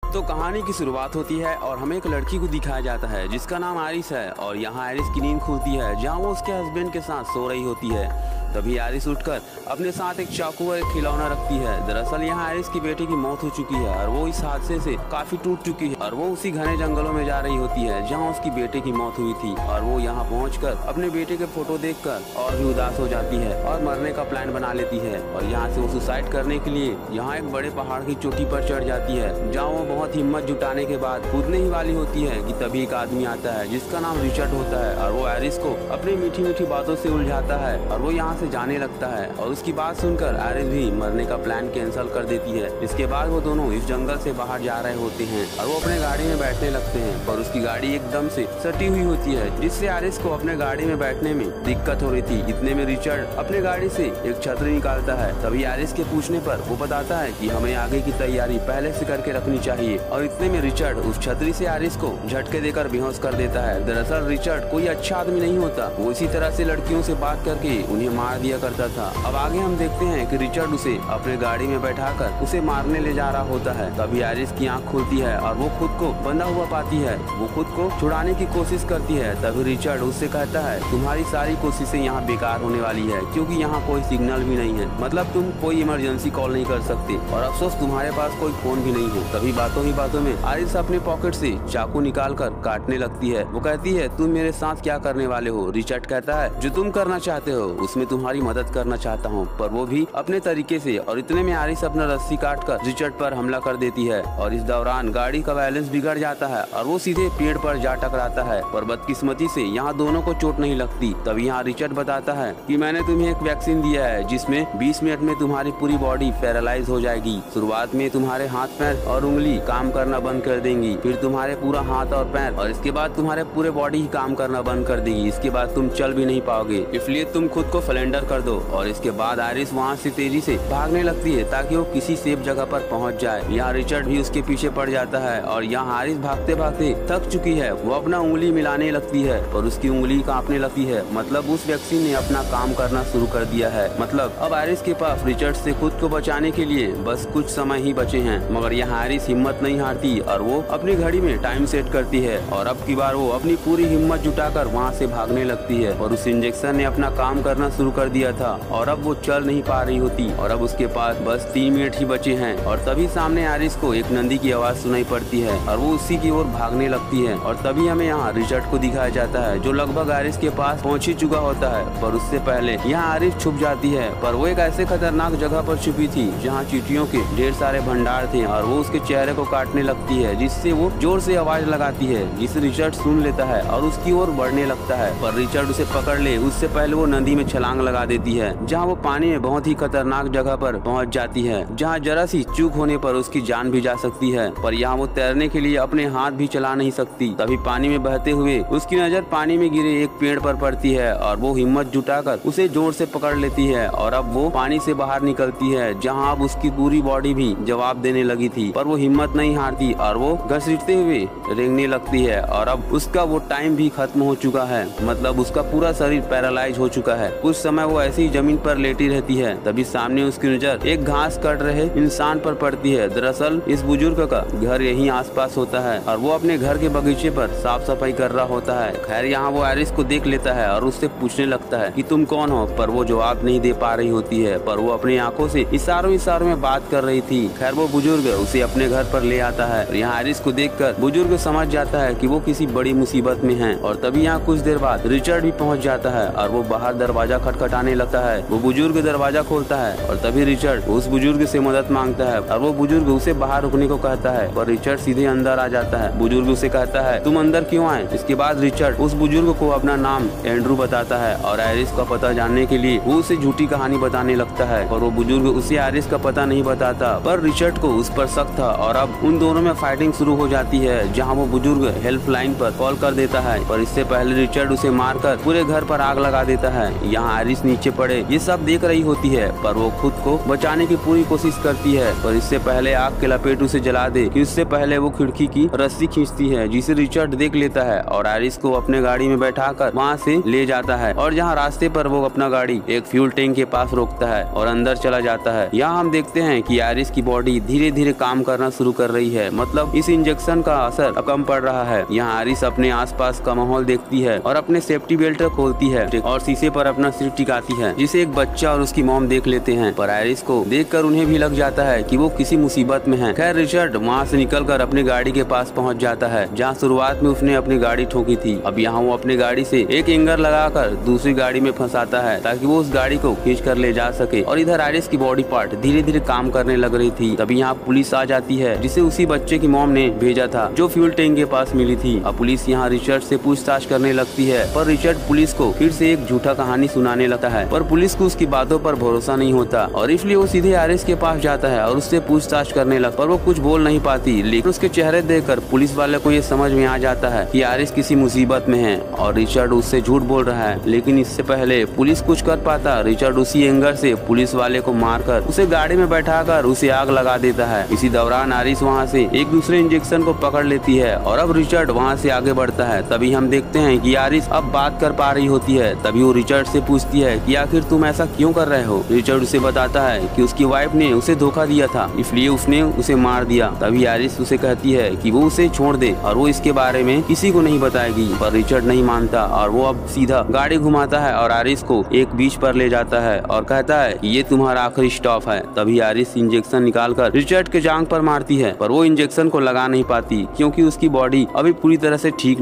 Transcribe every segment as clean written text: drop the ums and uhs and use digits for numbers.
तो कहानी की शुरुआत होती है और हमें एक लड़की को दिखाया जाता है जिसका नाम आरिस है। और यहाँ आरिस की नींद खुलती है जहाँ वो उसके हस्बैंड के साथ सो रही होती है। तभी आरिस उठकर अपने साथ एक चाकू और एक खिलौना रखती है। दरअसल यहाँ आरिस की बेटे की मौत हो चुकी है और वो इस हादसे से काफी टूट चुकी है और वो उसी घने जंगलों में जा रही होती है जहाँ उसकी बेटे की मौत हुई थी। और वो यहाँ पहुँचकर अपने बेटे के फोटो देखकर और भी उदास हो जाती है और मरने का प्लान बना लेती है। और यहाँ से वो सुसाइड करने के लिए यहाँ एक बड़े पहाड़ की चोटी पर चढ़ जाती है जहाँ वो बहुत हिम्मत जुटाने के बाद कूदने ही वाली होती है कि तभी एक आदमी आता है जिसका नाम रिचर्ड होता है और वो आरिस को अपनी मीठी मीठी बातों से उलझाता है और वो यहाँ से जाने लगता है। और उसकी बात सुनकर आरिस भी मरने का प्लान कैंसिल कर देती है। इसके बाद वो दोनों इस जंगल से बाहर जा रहे होते हैं और वो अपने गाड़ी में बैठने लगते हैं पर उसकी गाड़ी एकदम से सटी हुई होती है जिससे आरिस को अपने गाड़ी में बैठने में दिक्कत हो रही थी। इतने में रिचर्ड अपने गाड़ी से एक छतरी निकालता है। तभी आरिस के पूछने पर वो बताता है कि हमें आगे की तैयारी पहले से करके रखनी चाहिए। और इतने में रिचर्ड उस छतरी से आरिस को झटके देकर बेहोश कर देता है। दरअसल रिचर्ड कोई अच्छा आदमी नहीं होता, वो इसी तरह से लड़कियों से बात करके उन्हें मार दिया करता था। अब आगे हम देखते हैं कि रिचर्ड उसे अपने गाड़ी में बैठाकर उसे मारने ले जा रहा होता है। तभी आरिस की आंख खुलती है और वो खुद को बंधा हुआ पाती है। वो खुद को छुड़ाने की कोशिश करती है। तभी रिचर्ड उससे कहता है तुम्हारी सारी कोशिशें यहाँ बेकार होने वाली है क्योंकि यहाँ कोई सिग्नल भी नहीं है, मतलब तुम कोई इमरजेंसी कॉल नहीं कर सकते और अफसोस तुम्हारे पास कोई फोन भी नहीं है। तभी बातों ही बातों में आरिस अपने पॉकेट से चाकू निकालकर काटने लगती है। वो कहती है तुम मेरे साथ क्या करने वाले हो? रिचर्ड कहता है जो तुम करना चाहते हो उसमें तुम्हारी मदद करना चाहता हूँ, पर वो भी अपने तरीके से। और इतने में आरिस अपना रस्सी काटकर रिचर्ड पर हमला कर देती है और इस दौरान गाड़ी का बैलेंस बिगड़ जाता है और वो सीधे पेड़ पर जा टकराता है। पर बदकिस्मती से यहाँ दोनों को चोट नहीं लगती। तभी यहाँ रिचर्ड बताता है कि मैंने तुम्हें एक वैक्सीन दिया है जिसमें 20 मिनट में तुम्हारी पूरी बॉडी पैरालाइज हो जाएगी। शुरुआत में तुम्हारे हाथ पैर और उंगली काम करना बंद कर देंगी, फिर तुम्हारे पूरा हाथ और पैर, और इसके बाद तुम्हारे पूरे बॉडी ही काम करना बंद कर देगी। इसके बाद तुम चल भी नहीं पाओगे, इसलिए तुम खुद को सरेंडर कर दो। और इसके बाद आरिस वहाँ से तेजी से भागने लगती है ताकि वो किसी सेफ जगह पर पहुँच जाए। यहाँ रिचर्ड भी उसके पीछे पड़ जाता है और यहाँ आरिस भागते भागते थक चुकी है। वो अपना उंगली मिलाने लगती है पर उसकी उंगली कांपने लगती है, मतलब उस वैक्सीन ने अपना काम करना शुरू कर दिया है। मतलब अब आरिस के पास रिचर्ड से खुद को बचाने के लिए बस कुछ समय ही बचे हैं। मगर यहाँ आरिस हिम्मत नहीं हारती और वो अपनी घड़ी में टाइम सेट करती है और अब की बार वो अपनी पूरी हिम्मत जुटाकर वहाँ से भागने लगती है। और उस इंजेक्शन ने अपना काम करना शुरू कर दिया था और अब वो चल नहीं पा रही होती और अब उसके पास बस 3 मिनट ही बचे हैं। और तभी सामने आरिस को एक नंदी की आवाज सुनाई पड़ती है और वो उसी की ओर भागने लगती है। और तभी हमें यहाँ रिचर्ड को दिखाया जाता है जो लगभग आरिस के पास पहुँच ही चुका होता है। पर उससे पहले यहाँ आरिस छुप जाती है, पर वो एक ऐसे खतरनाक जगह पर छुपी थी जहाँ चींटियों के ढेर सारे भंडार थे और वो उसके चेहरे को काटने लगती है जिससे वो जोर से आवाज लगाती है जिसे रिचर्ड सुन लेता है और उसकी ओर बढ़ने लगता है। पर रिचर्ड उसे पकड़ ले उससे पहले वो नदी में छलांग लगा देती है जहाँ वो पानी में बहुत ही खतरनाक जगह पर पहुँच जाती है जहाँ जरा सी चूक होने पर उसकी जान भी जा सकती है। पर यहाँ वो तैरने के लिए अपने हाथ भी चला नहीं सकती। तभी पानी में बहते हुए उसकी नजर पानी में गिरे एक पेड़ पर पड़ती है और वो हिम्मत जुटाकर उसे जोर से पकड़ लेती है और अब वो पानी से बाहर निकलती है जहाँ अब उसकी पूरी बॉडी भी जवाब देने लगी थी। पर वो हिम्मत नहीं हारती और वो घसीटते हुए रेंगने लगती है और अब उसका वो टाइम भी खत्म हो चुका है, मतलब उसका पूरा शरीर पैरालाइज हो चुका है। कुछ समय वो ऐसी ही जमीन पर लेटी रहती है। तभी सामने उसकी नजर एक घास काट रहे इंसान पर पड़ती है। दरअसल इस बुजुर्ग का घर यहीं आसपास होता है और वो अपने घर के बगीचे पर साफ सफाई कर रहा होता है। खैर यहाँ वो आरिस को देख लेता है और उससे पूछने लगता है कि तुम कौन हो, पर वो जवाब नहीं दे पा रही होती है, पर वो अपनी आंखों से इशारों में बात कर रही थी। खैर वो बुजुर्ग उसे अपने घर पर ले आता है। यहाँ आरिस को देखकर बुजुर्ग समझ जाता है कि वो किसी बड़ी मुसीबत में है। और तभी यहाँ कुछ देर बाद रिचर्ड भी पहुँच जाता है और वो बाहर दरवाजा खटखटाने लगता है। वो बुजुर्ग दरवाजा खोलता है और तभी रिचर्ड उस बुजुर्ग से मदद मांगता है और वो बुजुर्ग उसे बाहर रुकने को कहता है, पर रिचर्ड सीधे अंदर आ जाता है। बुजुर्ग उसे कहता है तुम अंदर क्यों आए? इसके बाद रिचर्ड उस बुजुर्ग को अपना नाम एंड्रू बताता है और आरिस का पता जानने के लिए वो उसे झूठी कहानी बताने लगता है। और वो बुजुर्ग उसे आरिस का पता नहीं बताता, पर रिचर्ड को उस पर शक था और अब उन दोनों में फाइटिंग शुरू हो जाती है जहाँ वो बुजुर्ग हेल्पलाइन पर कॉल कर देता है। पर इससे पहले रिचर्ड उसे मारकर पूरे घर पर आग लगा देता है। यहाँ आरिस आयरिस नीचे पड़े ये सब देख रही होती है, पर वो खुद को बचाने की पूरी कोशिश करती है, पर इससे पहले आग के लपेट उसे जला दे कि उससे पहले वो खिड़की की रस्सी खींचती है, जिसे रिचर्ड देख लेता है और आयरिस को अपने गाड़ी में बैठाकर वहाँ से ले जाता है। और जहाँ रास्ते पर वो अपना गाड़ी एक फ्यूल टैंक के पास रोकता है और अंदर चला जाता है। यहाँ हम देखते हैं कि आयरिस की बॉडी धीरे धीरे काम करना शुरू कर रही है, मतलब इस इंजेक्शन का असर कम पड़ रहा है। यहाँ आयरिस अपने आसपास का माहौल देखती है और अपने सेफ्टी बेल्ट खोलती है और शीशे पर अपना सिर टिकाती है, जिसे एक बच्चा और उसकी मॉम देख लेते हैं। पर आयरिस को देखकर उन्हें भी लग जाता है कि वो किसी मुसीबत में है। खैर रिचर्ड वहाँ से निकलकर अपनी गाड़ी के पास पहुँच जाता है, जहाँ शुरुआत में उसने अपनी गाड़ी ठोकी थी। अब यहाँ वो अपनी गाड़ी से एक एंगर लगाकर दूसरी गाड़ी में फंसाता है ताकि वो उस गाड़ी को खींच कर ले जा सके। और इधर आयरिस की बॉडी पार्ट धीरे धीरे काम करने लग रही थी। तभी यहाँ पुलिस आ जाती है, जिसे उसी बच्चे की मॉम ने भेजा था जो फ्यूल टैंक के पास मिली थी। अब पुलिस यहाँ रिचर्ड से पूछताछ करने लगती है, पर रिचर्ड पुलिस को फिर से एक झूठा कहानी सुनाने लगता है। पर पुलिस को उसकी बातों पर भरोसा नहीं होता और इसलिए वो सीधे आयरिस के पास जाता है और उससे पूछताछ करने लगता है, पर वो कुछ बोल नहीं पाती। लेकिन उसके चेहरे देखकर पुलिस वाले को ये समझ में आ जाता है कि आयरिस किसी मुसीबत में है और रिचर्ड उससे झूठ बोल रहा है। लेकिन इससे पहले पुलिस कुछ कर पाता, रिचर्ड उसी एंगर से पुलिस वाले को मारकर उसे गाड़ी में बैठाकर उसे आग लगा देता है। इसी दौरान आयरिस वहाँ से एक दूसरे इंजेक्शन को पकड़ लेती है और अब रिचर्ड वहाँ से आगे बढ़ता है। तभी हम देखते हैं कि आयरिस अब बात कर पा रही होती है। तभी वो रिचर्ड से पूछती है कि आखिर तुम ऐसा क्यों कर रहे हो। रिचर्ड उसे बताता है कि उसकी वाइफ ने उसे धोखा दिया था, इसलिए उसने उसे मार दिया। तभी आयरिस उसे कहती है कि वो उसे छोड़ दे और वो इसके बारे में किसी को नहीं बताएगी, पर रिचर्ड नहीं मानता और वो अब सीधा गाड़ी घुमाता है और आयरिस को एक बीच पर ले जाता है और कहता है कि ये तुम्हारा आखिरी स्टॉप है। तभी आयरिस इंजेक्शन निकालकर रिचर्ड के जांघ पर मारती है, पर वो इंजेक्शन को लगा नहीं पाती क्योंकि उसकी बॉडी अभी पूरी तरह से ठीक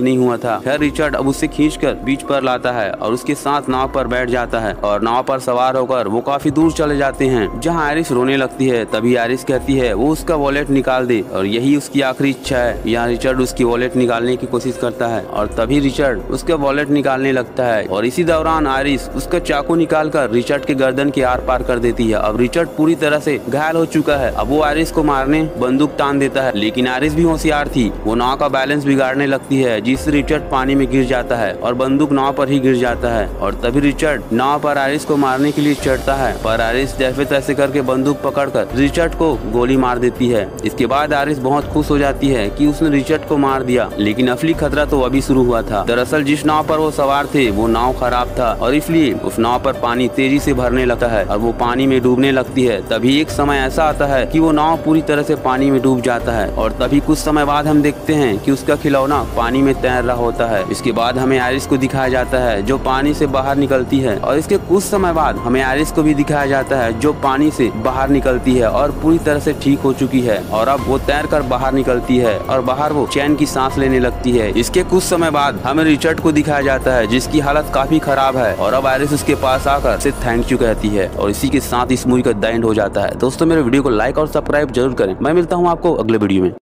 नहीं हुआ था। खैर रिचर्ड अब उसे खींचकर बीच पर लाता है और उसके साथ नाव पर बैठ जाता है और नाव पर सवार होकर वो काफी दूर चले जाते हैं, जहाँ आयरिस रोने लगती है। तभी आयरिस कहती है वो उसका वॉलेट निकाल दे और यही उसकी आखिरी इच्छा है। यहाँ रिचर्ड उसकी वॉलेट निकालने की कोशिश करता है और तभी रिचर्ड उसका वॉलेट निकालने लगता है और इसी दौरान आयरिस उसका चाकू निकालकर रिचर्ड के गर्दन के आर पार कर देती है। अब रिचर्ड पूरी तरह से घायल हो चुका है। अब वो आयरिस को मारने बंदूक तान देता है, लेकिन आयरिस भी होशियार थी। वो नाव का बैलेंस बिगाड़ने लगती है, जिससे रिचर्ड पानी में गिर जाता है और बंदूक नाव पर ही गिर जाता है। और तभी रिचर्ड नाव पर आयरिस को मारने के लिए चढ़ता है, पर आयरिस जैसे तैसे करके बंदूक पकड़कर रिचर्ड को गोली मार देती है। इसके बाद आयरिस बहुत खुश हो जाती है कि उसने रिचर्ड को मार दिया, लेकिन असली खतरा तो अभी शुरू हुआ था। दरअसल जिस नाव पर वो सवार थे वो नाव खराब था और इसलिए उस नाव पर पानी तेजी से भरने लगता है और वो पानी में डूबने लगती है। तभी एक समय ऐसा आता है कि वो नाव पूरी तरह से पानी में डूब जाता है और तभी कुछ समय बाद हम देखते हैं कि उसका खिलौना पानी में तैर रहा होता है। इसके बाद हमें आयरिस को दिखाया जाता है जो पानी से बाहर निकलती है और इसके कुछ समय बाद हमें आयरिस को भी दिखाया जाता है जो पानी से बाहर निकलती है और पूरी तरह से ठीक हो चुकी है और अब वो तैर कर बाहर निकलती है और बाहर वो चैन की सांस लेने लगती है। इसके कुछ समय बाद हमें रिचर्ड को दिखाया जाता है जिसकी हालत काफी खराब है और अब आयरिस उसके पास आकर उसे थैंक यू कहती है और इसी के साथ इस मूवी का द एंड हो जाता है। दोस्तों मेरे वीडियो को लाइक और सब्सक्राइब जरूर करें। मैं मिलता हूँ आपको अगले वीडियो में।